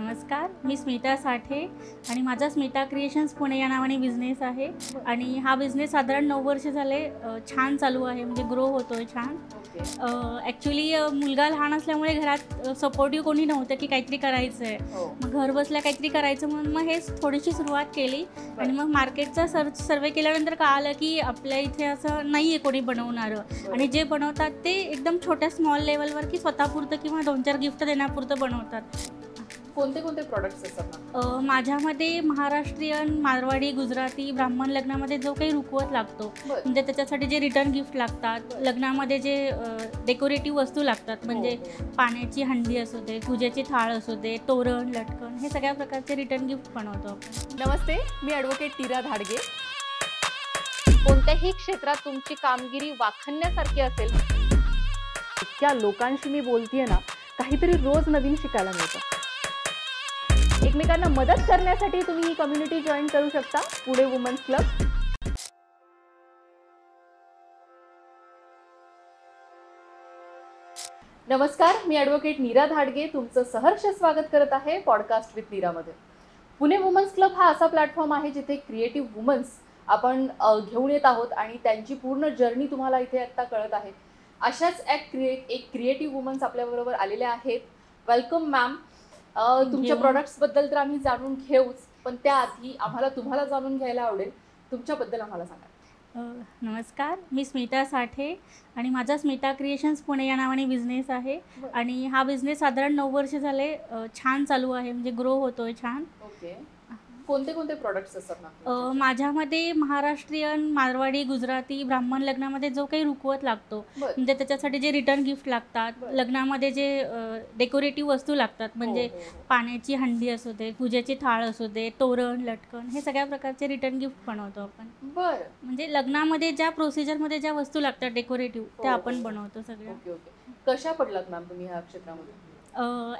नमस्कार, मी स्मिता साठे आणि माझा स्मिता क्रिएशन्स पुणे या नावाने बिझनेस आहे आणि हा बिझनेस साधारण 9 वर्ष झाले छान चालू आहे, म्हणजे ग्रो होतोय छान. ॲक्च्युली मुलगा लहान असल्यामुळे घरात सपोर्टिव्ह कोणी नव्हतं की काहीतरी करायचं आहे. मग घर बसल्या काहीतरी करायचं म्हणून मग हेच थोडीशी सुरुवात केली आणि मग मार्केटचा सर्वे केल्यानंतर कळालं की आपल्या इथे असं नाही आहे कोणी बनवणारं आणि जे बनवतात ते एकदम छोट्या स्मॉल लेवलवर की स्वतःपुरतं किंवा 2-4 गिफ्ट देण्यापुरतं बनवतात. कोणते कोणते प्रॉडक्ट्स असतात? माझ्यामध्ये महाराष्ट्रीयन, मारवाडी, गुजराती, ब्राह्मण लग्नामध्ये जो काही रुखवत लागतो, म्हणजे त्याच्यासाठी जे रिटर्न गिफ्ट लागतात, लग्नामध्ये जे डेकोरेटिव्ह वस्तू लागतात, म्हणजे पाण्याची हंडी असू दे, पूजेची थाळ असू दे, तोरण, लटकन, हे सगळ्या प्रकारचे रिटर्न गिफ्ट बनवतो आपण. नमस्ते, मी ॲडव्होकेट नीरा धाडगे. कोणत्याही क्षेत्रात तुमची कामगिरी वाखाणण्यासारखी असेल, इतक्या लोकांशी मी बोलतेय ना, काहीतरी रोज नवीन शिकायला मिळतं. एकमेकांना मदत करण्यासाठी तुम्ही ही कम्युनिटी जॉईन करू शकता, पुणे वुमन्स क्लब. नमस्कार, मी ॲडव्होकेट नीरा धाडगे तुमचं सहर्ष स्वागत करत आहे पॉडकास्ट विथ नीरामध्ये. पुणे वुमन्स क्लब हा असा प्लॅटफॉर्म आहे जिथे क्रिएटिव्ह वुमन्स आपण घेऊन येत आहोत आणि त्यांची पूर्ण जर्नी तुम्हाला इथे आत्ता कळत आहे. अशाच एक क्रिएटिव्ह वुमन्स आपल्याबरोबर आलेल्या आहेत. Welcome ma'am. तुमच्या प्रॉडक्ट्सबद्दल तर आम्ही जाणून घेऊच, पण त्याआधी आम्हाला तुम्हाला जाणून घ्यायला आवडेल, तुमच्याबद्दल आम्हाला सांगा. नमस्कार, मी स्मिता साठे आणि माझा स्मिता क्रिएशन्स पुणे या नावाने बिझनेस आहे आणि हा बिझनेस साधारण 9 वर्ष झाले छान चालू आहे, म्हणजे ग्रो होतोय छान. ओके. कोणते कोणते प्रॉडक्ट्स असतात ना? माझ्यामध्ये महाराष्ट्रीयन, मारवाडी, गुजराती, ब्राह्मण लग्नामध्ये जो काही रुखवत लागतो, म्हणजे त्याच्यासाठी जे रिटर्न गिफ्ट लागतात, लग्नामध्ये जे डेकोरेटिव्ह वस्तू लागतात, म्हणजे पाण्याची हंडी असू दे, पूजेची थाळ असू दे, तोरण, लटकन, हे सगळ्या प्रकारचे रिटर्न गिफ्ट बनवतो आपण. बरं. म्हणजे लग्नामध्ये ज्या प्रोसिजरमध्ये ज्या वस्तू लागतात डेकोरेटिव्ह, त्या आपण बनवतो सगळ्या. Okay okay. कशा पडलात मॅम तुम्ही ह्या क्षेत्रामध्ये?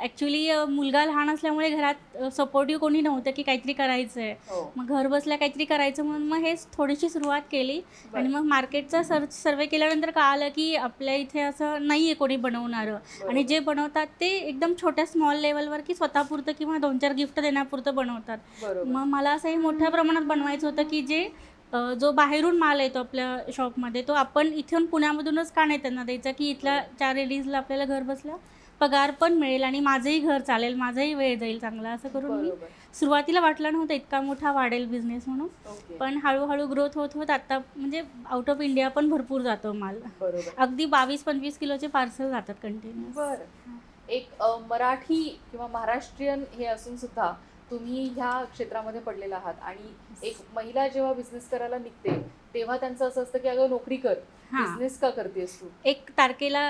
ॲक्च्युली मुलगा लहान असल्यामुळे घरात सपोर्टिव्ह कोणी नव्हतं की काहीतरी करायचं आहे. मग घर बसल्या काहीतरी करायचं म्हणून मग हेच थोडीशी सुरुवात केली आणि मग मार्केटचा सर्वे केल्यानंतर कळालं की आपल्या इथे असं नाही आहे कोणी बनवणारं आणि जे बनवतात ते एकदम छोट्या स्मॉल लेवलवर की स्वतःपुरतं किंवा 2-4 गिफ्ट देण्यापुरतं बनवतात. मग मला असंही मोठ्या प्रमाणात बनवायचं होतं की जे जो बाहेरून माल येतो आपल्या शॉपमध्ये, तो आपण इथून पुण्यामधूनच का नाही त्यांना द्यायचा की इथल्या 4 लेडीजला आपल्याला घर बसल्या पगार पण मिळेल आणि माझंही घर चालेल, माझाही वेळ जाईल चांगला, असं करून मी सुरुवातीला वाटलं नव्हतं इतका मोठा वाढेल बिझनेस म्हणून, पण हळूहळू ग्रोथ होत होत आता म्हणजे आउट ऑफ इंडिया पण भरपूर जातो माल. अगदी 22-25 किलोचे पार्सल जातात कंटिन्यू. बरं. एक मराठी किंवा महाराष्ट्रीयन हे असून सुद्धा तुम्ही ह्या क्षेत्रामध्ये पडलेला आहात आणि एक महिला जेव्हा बिझनेस करायला निघते तेव्हा त्यांचं असं असतं की अगं नोकरी कर, बिझनेस का करतेस तू? 1 तारखेला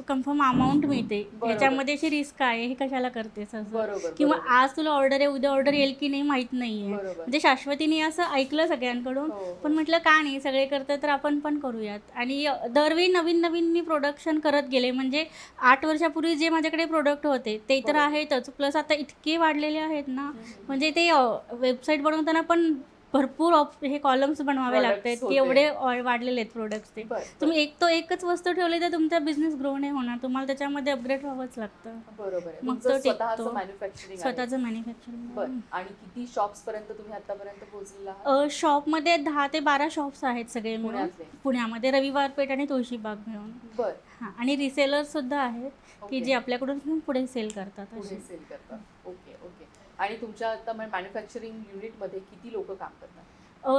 कन्फर्म अमाऊंट मिळते, याच्यामध्ये अशी रिस्क आहे, हे कशाला करतेस असं, किंवा आज तुला ऑर्डर आहे, उद्या ऑर्डर येईल की नाही माहीत नाही आहे. म्हणजे शाश्वतीने असं ऐकलं सगळ्यांकडून, पण म्हटलं का नाही, सगळे करतात तर आपण पण करूयात. आणि दरवेळी नवीन नवीन मी प्रोडक्शन करत गेले. म्हणजे 8 वर्षापूर्वी जे माझ्याकडे प्रोडक्ट होते ते तर आहेतच, प्लस आता इतके वाढलेले आहेत ना, म्हणजे ते वेबसाईट बनवताना पण भरपूर हे कॉलम्स बनवावे लागतात की एवढे वाढलेले आहेत प्रोडक्ट्स. ते तुम्ही एकच वस्तू ठेवली तर तुमचा बिझनेस ग्रो नाही होणार, तुम्हाला त्याच्यामध्ये अपग्रेड व्हावंच लागतं. बरोबर. मग तो स्वतःचं मॅन्युफॅक्चरिंग. आणि किती शॉप्स पर्यंत तुम्ही आतापर्यंत पोहोचलेला आहात? शॉपमध्ये 10 ते 12 शॉप्स आहेत सगळे मिळून पुण्यामध्ये, रविवार पेठ आणि तुळशीबाग मिळून. बरं. आणि रिसेलर्स सुद्धा आहेत की जे आपल्याकडून पुढे सेल करतात. Okay okay. आणि तुमच्या आता मॅन्युफॅक्चरिंग युनिटमध्ये किती लोक काम करतात?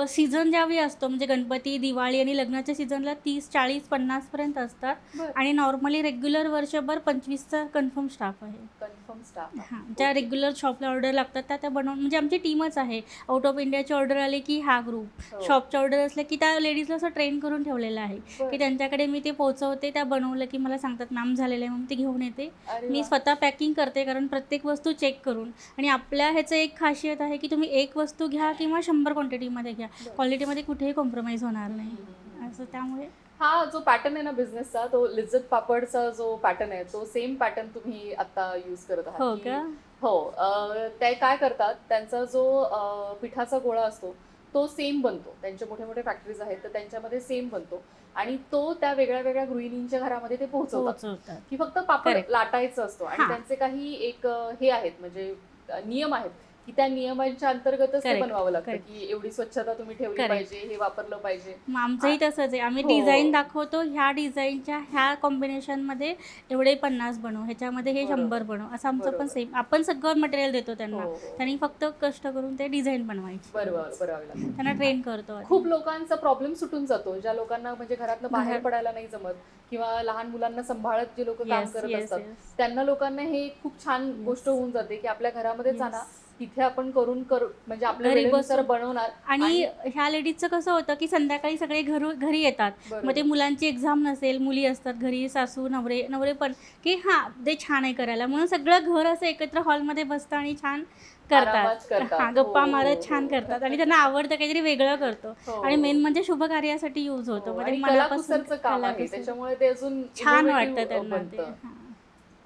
सीझन ज्यावेळी असतो, म्हणजे गणपती, दिवाळी आणि लग्नाच्या सीझनला 30, 40, 50 पर्यंत असतात आणि नॉर्मली रेग्युलर वर्षभर 25चा कन्फर्म स्टाफ आहे. Confirm staff? हां. ज्या रेग्युलर शॉपला ऑर्डर लागतात त्या बनवून, म्हणजे आमची टीमच आहे. आउट ऑफ इंडियाची ऑर्डर आली की हा ग्रुप, शॉपच्या ऑर्डर असल्या की त्या लेडीजला असं ट्रेन करून ठेवलेलं आहे की त्यांच्याकडे मी ते पोहोचवते, त्या बनवलं की मला सांगतात मॅम झालेलं आहे, मग ते घेऊन येते. मी स्वतः पॅकिंग करते, कारण प्रत्येक वस्तू चेक करून. आणि आपल्या ह्याचं एक खासियत आहे की तुम्ही एक वस्तू घ्या किंवा 100 क्वांटिटीमध्ये घ्या, क्वालिटीमध्ये कुठेही कॉम्प्रोमाइज होणार नाही असं. त्यामुळे हा जो पॅटर्न आहे ना बिझनेसचा, तो लिज्जत पापडचा जो पॅटर्न आहे तो सेम पॅटर्न तुम्ही आता यूज करत आहात? हो का? हो. ते काय करतात, त्यांचा जो पिठाचा गोळा असतो तो सेम बनतो. त्यांचे मोठे मोठे फॅक्टरीज आहेत तर त्यांच्यामध्ये सेम बनतो आणि तो त्या वेगळ्या वेगळ्या गृहिणींच्या घरामध्ये ते पोहोचवतात की फक्त पापड लाटायचं असतो. आणि त्यांचे काही एक हे आहेत, म्हणजे नियम आहेत की त्या नियमांच्या अंतर्गतच ते Correct, बनवावं लागतं, correct. की एवढी स्वच्छता तुम्ही ठेवली Correct. पाहिजे, हे वापरलं पाहिजे. मग आमचंही तसंच आहे. आम्ही हो. डिझाईन दाखवतो, ह्या डिझाईनच्या ह्या कॉम्बिनेशनमध्ये एवढे 50 बनव, ह्याच्यामध्ये हे 100 बरोबर. बनव, असं आमचं पण बरोबर. सेम. आपण सगळं मटेरियल देतो त्यांना, हो, हो. त्यांनी फक्त कष्ट करून ते डिझाईन बनवायची. बरोबर लागतं. त्यांना ट्रेन करतो आधी. खूप लोकांचा प्रॉब्लेम सुटून जातो, ज्या लोकांना म्हणजे घरातनं बाहेर घरात- पडायला नाही जमत किंवा लहान मुलांना सांभाळत जे लोक काम Yes, करत yes, असतात, yes. त्यांना लोकांना हे खूप छान गोष्ट होऊन जाते की आपल्या घरामध्येच Yes. आणा, तिथे आपण करू म्हणजे आपल्या घरी वेळेनुसार बसून. बनवणार. आणि ह्या लेडीजचं कसं होतं की संध्याकाळी सगळे घरी येतात. बरोबर. मग ते मुलांची एक्झाम नसेल, मुली असतात घरी, सासू नवरे पण, की हां ते छान आहे करायला, म्हणून सगळं घर असं एकत्र हॉलमध्ये बसतं आणि छान आरामात करतात. करतात. हां, गप्पा हो, मारत हो, छान हो. करतात आणि त्यांना आवडतं, काहीतरी वेगळं करतो. हो, आणि मेन हो. म्हणजे शुभ कार्यासाठी यूज होतो. हो, मग ते आणि मनापासून कलाकुसरचं काम आहे, कलाकुसर. त्याच्यामुळे ते अजून छान innovative वाटतं त्यांना ते. बनतं. हां.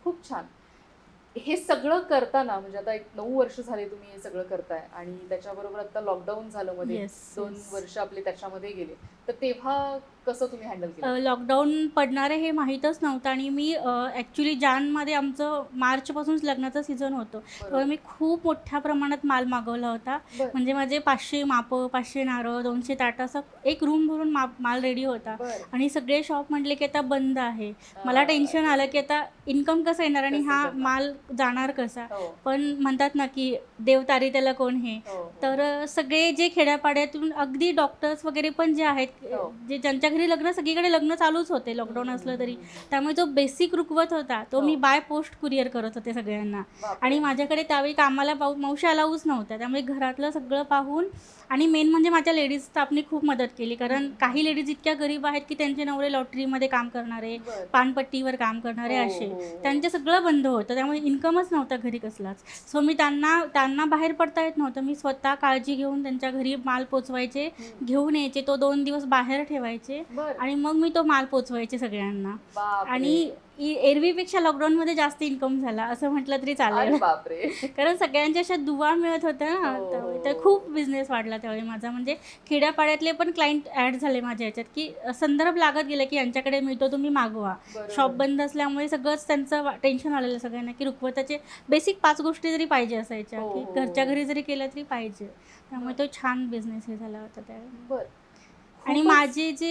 खूप छान. हे सगळं करताना म्हणजे आता 9 वर्ष झाले तुम्ही हे सगळं करताय आणि त्याच्याबरोबर आता लॉकडाऊन झालं मध्ये, Yes, 2 yes. वर्ष आपले त्याच्यामध्ये गेले, तर तेव्हा कसं तुम्ही हँडल केलं? लॉकडाऊन पडणार आहे हे माहीतच नव्हतं आणि मी ॲक्च्युली जानेमध्ये आमचं मार्चपासूनच लग्नाचं सीझन होतं. तेव्हा मी खूप मोठ्या प्रमाणात माल मागवला होता. बरं. म्हणजे माझे 500 मापं, 500 नारळ, 200 ताटं, असं एक रूम भरून माल रेडी होता. बरं. आणि सगळे शॉप म्हटले की आता बंद आहे. मला अरे. टेन्शन आलं की आता इन्कम कसं येणार आणि कसं हा करणार? माल जाणार कसा. हो, पण म्हणतात ना की देव तारी त्याला कोण हे. हो, हो. तर सगळे जे खेड्यापाड्यातून अगदी डॉक्टर्स वगैरे पण जे आहेत, हो. जे ज्यांच्या घरी लग्न, सगळीकडे लग्न चालूच होते लॉकडाऊन असलं तरी, त्यामुळे जो बेसिक रुकवत होता तो मी हो. बाय पोस्ट कुरिअर करत होते सगळ्यांना. बापरे. आणि माझ्याकडे त्यावेळी कामाला मावशी अलाऊच नव्हत्या, त्यामुळे घरातलं सगळं पाहून. आणि मेन म्हणजे माझ्या लेडीज स्टाफनी खूप मदत केली, कारण काही लेडीज इतक्या गरीब आहेत की त्यांचे नवरे लॉटरीमध्ये काम करणारे, बरं. पानपट्टीवर काम करणारे, हो, असे हो, हो. त्यांचे सगळं बंद होतं, त्यामुळे इन्कमच नव्हता घरी कसलाच. सो मी त्यांना बाहेर पडता येत नव्हतं, मी स्वतः काळजी घेऊन त्यांच्या घरी माल पोचवायचे, घेऊन यायचे, तो 2 दिवस बाहेर ठेवायचे बरं. आणि मग मी तो माल पोचवायचे सगळ्यांना. बापरे. आणि एरवीपेक्षा लॉकडाऊनमध्ये जास्त इन्कम झाला असं म्हटलं तरी चालेल. अरे बापरे. कारण सगळ्यांच्या अशा दुवा मिळत होत्या ना, हो, त्यावेळी हो, तर हो. खूप बिझनेस वाढला त्यावेळी माझा. म्हणजे खेड्यापाड्यातले पण क्लायंट ॲड झाले माझ्या ह्याच्यात, की संदर्भ लागत गेले की यांच्याकडे मिळतो, तुम्ही मागवा. बरोबर. शॉप बंद असल्यामुळे सगळंच त्यांचं टेन्शन आलेलं सगळ्यांना, की रुखवताचे बेसिक 5 गोष्टी जरी पाहिजे असायच्या, हो, की हो, घरच्या हो. घरी जरी केलं तरी पाहिजे. त्यामुळे तो छान बिझनेस हे झाला होता त्यावेळी. बरं. आणि खूपच- माझे जे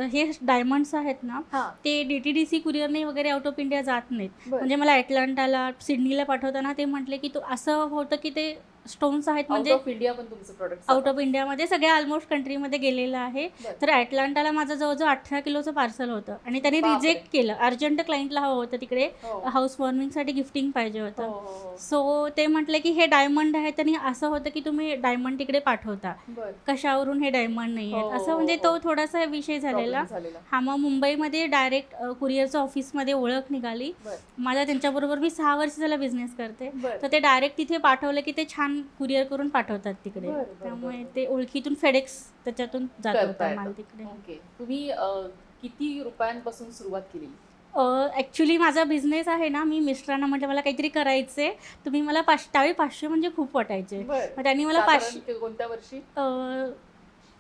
हे डायमंड्स आहेत ना, हां. ते DTDC कुरिअरने वगैरे आउट ऑफ इंडिया जात नाहीत. बरं. म्हणजे मला ॲटलांटाला, सिडनीला पाठवताना ते म्हटले की तो असं होतं की ते स्टोन्स आहेत, आउट म्हणजे ऑफ इंडिया पण तुमचं प्रोडक्ट आउट ऑफ इंडियामध्ये सगळ्या ऑलमोस्ट कंट्रीमध्ये गेलेलं आहे. बरं. तर ॲटलांटाला माझं जवळजवळ 18 किलोचं पार्सल होतं आणि त्यांनी बापरे. रिजेक्ट केलं. अर्जंट क्लायंटला हवं होतं तिकडे, हो. हाऊस वॉर्मिंगसाठी गिफ्टिंग पाहिजे हो, होतं. हो, हो. सो ते म्हटले की हे डायमंड आहे, आणि असं होतं की तुम्ही डायमंड तिकडे पाठवता, बरं. कशावरून हे डायमंड नाही आहेत, हो, असं म्हणजे हो, तो हो. थोडासा विषय झालेला. प्रॉब्लेम झालेला. हा, मग मुंबईमध्ये डायरेक्ट कुरिअरचं ऑफिसमध्ये ओळख निघाली. बरं. माझा त्यांच्याबरोबर मी 6 वर्ष झाला बिझनेस करते. बरं. तर ते डायरेक्ट तिथे पाठवलं की ते छान कुरिअर करून पाठवतात तिकडे. बरं, बरं, त्यामुळे बरं. ते ओळखीतून फेडेक्स त्याच्यातून जात करता होता येतं. माल तिकडे. ओके. तुम्ही किती रुपयांपासून सुरुवात केली? ॲक्च्युली माझा बिझनेस आहे ना, मी मिस्टरांना म्हटलं मला काहीतरी करायचं आहे, तुम्ही मला त्यावेळी 500 म्हणजे खूप वाटायचे. बरं. मग त्यांनी मला 500 साधारण कोणत्या वर्षी?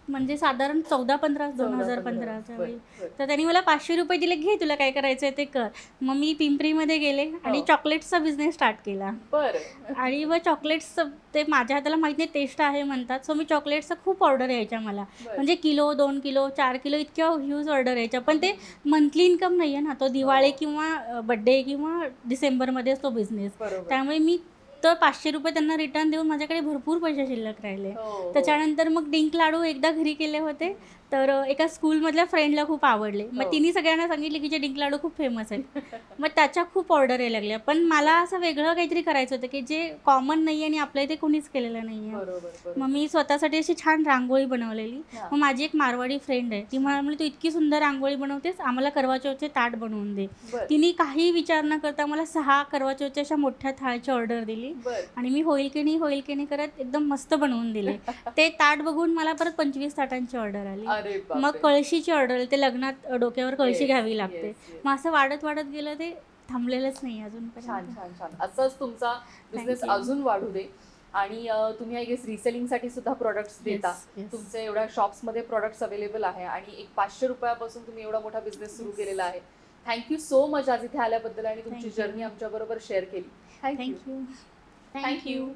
म्हणजे साधारण 14-15 2015च्या वेळी. तर त्यांनी मला 500 रुपये दिले, घे तुला काय करायचं आहे ते कर. मग मी पिंपरीमध्ये गेले आणि हो. चॉकलेट्सचा बिझनेस स्टार्ट केला. बरं. आणि मग चॉकलेट्सचं ते माझ्या हाताला माहीत नाही, टेस्ट आहे म्हणतात. सो मी चॉकलेट्सचं खूप ऑर्डर यायच्या मला, बरं. म्हणजे किलो, 2 किलो, 4 किलो इतक्या ह्यूज ऑर्डर यायच्या. पण ते मंथली इन्कम नाही आहे ना, तो दिवाळी हो. किंवा बड्डे किंवा डिसेंबरमध्येच तो बिझनेस. बरोबर. त्यामुळे मी तर 500 रुपये त्यांना रिटर्न देऊन माझ्याकडे भरपूर पैसे शिल्लक राहिले. हो, त्याच्यानंतर मग डिंक लाडू एकदा घरी केले होते, तर एका स्कूलमधल्या फ्रेंडला खूप आवडले. मग हो. तिने सगळ्यांना सांगितले की जे डिंक लाडू खूप फेमस आहेत. मग त्याच्या खूप ऑर्डर यायला लागल्या. पण मला असं वेगळं काहीतरी करायचं होतं की जे कॉमन नाही आहे आणि आपल्या इथे कोणीच केलेलं नाही आहे. बरोबर, बरोबर. मग मी स्वतःसाठी अशी छान रांगोळी बनवलेली. हां. मग माझी एक मारवाडी फ्रेंड आहे, ती म्हणाली तू इतकी सुंदर रांगोळी बनवतेस, आम्हाला करवाचौथचे ताट बनवून दे. बरं. तिने काही विचार न करता मला 6 करवाचौथच्या अशा मोठ्या थाळची ऑर्डर दिली. बरं. आणि मी होईल की नाही करत एकदम मस्त बनवून दिले. ते ताट बघून मला परत 25 ताटांची ऑर्डर आली. अरे मग बापरे. कळशीची ऑर्डर, ते लग्नात डोक्यावर कळशी Yes, घ्यावी लागते. yes, yes. मग असं वाढत गेलं, ते थांबलेलंच नाही छान अजूनपर्यंत. छान छान. असंच तुमचा बिझनेस Thank you. अजून वाढू दे. आणि तुम्ही आय गेस रिसेलिंगसाठी सुद्धा प्रोडक्ट्स देता. yes. तुमचे एवढ्या शॉप्समध्ये प्रोडक्ट्स अवेलेबल आहे आणि एक 500 रुपयापासून तुम्ही एवढा मोठा बिझनेस सुरू केलेला आहे. थँक्यू सो मच आज इथे आल्याबद्दल आणि तुमची Thank you. जर्नी आमच्याबरोबर शेअर केली. थँक्यू. थँक्यू. थँक्यू.